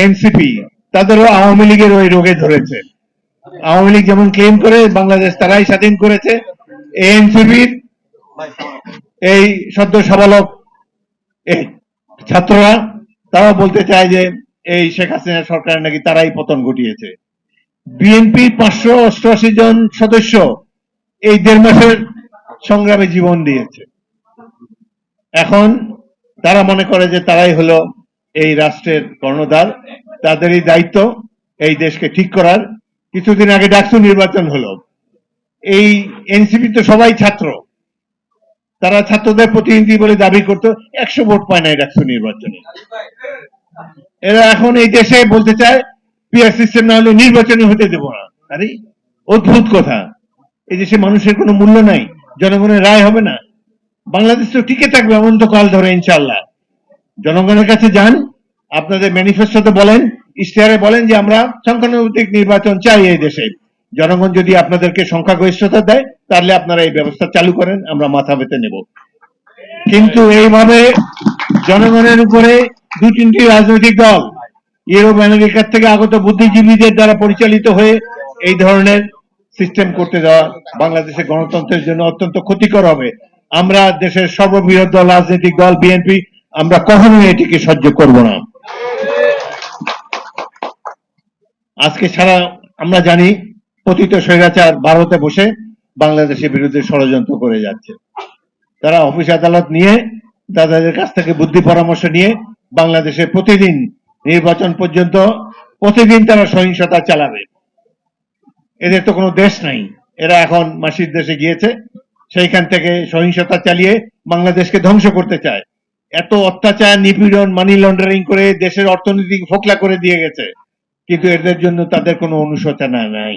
NCP তাদেরও আওয়ামী লীগের ওই রোগে ধরেছে। আওয়ামী লীগ যেমন ক্লেম করে বাংলাদেশ তারাই স্বাধীন করেছে, এনসিপির এই সদ্য সাবালক এই ছাত্ররা তারা বলতে চায় যে এই শেখ হাসিনা সরকার নাকি তারাই পতন ঘটিয়েছে। বিএনপি 588 জন সদস্য এই 1.5 মাসের সংগ্রামে জীবন দিয়েছে। এখন তারা মনে করে যে তারাই হলো এই রাষ্ট্রের কর্ণধার, তাদেরই দায়িত্ব এই দেশকে ঠিক করার। কিছুদিন আগে ডাকসু নির্বাচন হলো, এই এনসিপি তো সবাই ছাত্র, তারা ছাত্রদের প্রতিনিধি বলে দাবি করতো, 100 ভোট পায় না এই ডাকসু নির্বাচনে। এরা এখন এই দেশে বলতে চায় পিআর সিস্টেম না হলে নির্বাচনে হতে দেব না। আরে অদ্ভুত কথা, এই দেশে মানুষের কোনো মূল্য নাই, জনগণের রায় হবে না, বাংলাদেশ তো টিকে থাকবে অনন্তকাল ধরে ইনশাআল্লাহ। জনগণের কাছে যান, আপনাদের ম্যানিফেস্টোতে বলেন, ইশতেহারে বলেন যে আমরা সংখ্যানুপাতিক নির্বাচন চাই এই দেশে। জনগণ যদি আপনাদেরকে সংখ্যাগরিষ্ঠতা দেয় তাহলে আপনারা এই ব্যবস্থা চালু করেন, আমরা মাথা পেতে নেব। কিন্তু এইভাবে জনগণের উপরে 2-3টি রাজনৈতিক দল ইউরোপ আমেরিকার থেকে আগত বুদ্ধিজীবীদের দ্বারা পরিচালিত হয়ে এই ধরনের সিস্টেম করতে যাওয়া বাংলাদেশের গণতন্ত্রের জন্য অত্যন্ত ক্ষতিকর হবে। আমরা দেশের সর্ববৃহৎ দল রাজনৈতিক দল বিএনপি আমরা কখনোই এটিকে সহ্য করব না। আজকে সারা আমরা জানি পতিত স্বৈরাচার ভারতে বসে বাংলাদেশের বিরুদ্ধে ষড়যন্ত্র করে যাচ্ছে। তারা অফিস আদালত নিয়ে তাদের কাছ থেকে বুদ্ধি পরামর্শ নিয়ে বাংলাদেশে প্রতিদিন নির্বাচন পর্যন্ত প্রতিদিন তারা সহিংসতা চালাবে। এদের তো কোনো দেশ নাই, এরা এখন মাসির দেশে গিয়েছে, সেইখান থেকে সহিংসতা চালিয়ে বাংলাদেশকে ধ্বংস করতে চায়। এত অত্যাচার, নিপীড়ন, মানি লন্ডারিং করে দেশের অর্থনীতি ফোকলা করে দিয়ে গেছে, কিন্তু এদের জন্য তাদের কোনো অনুশোচনা নাই।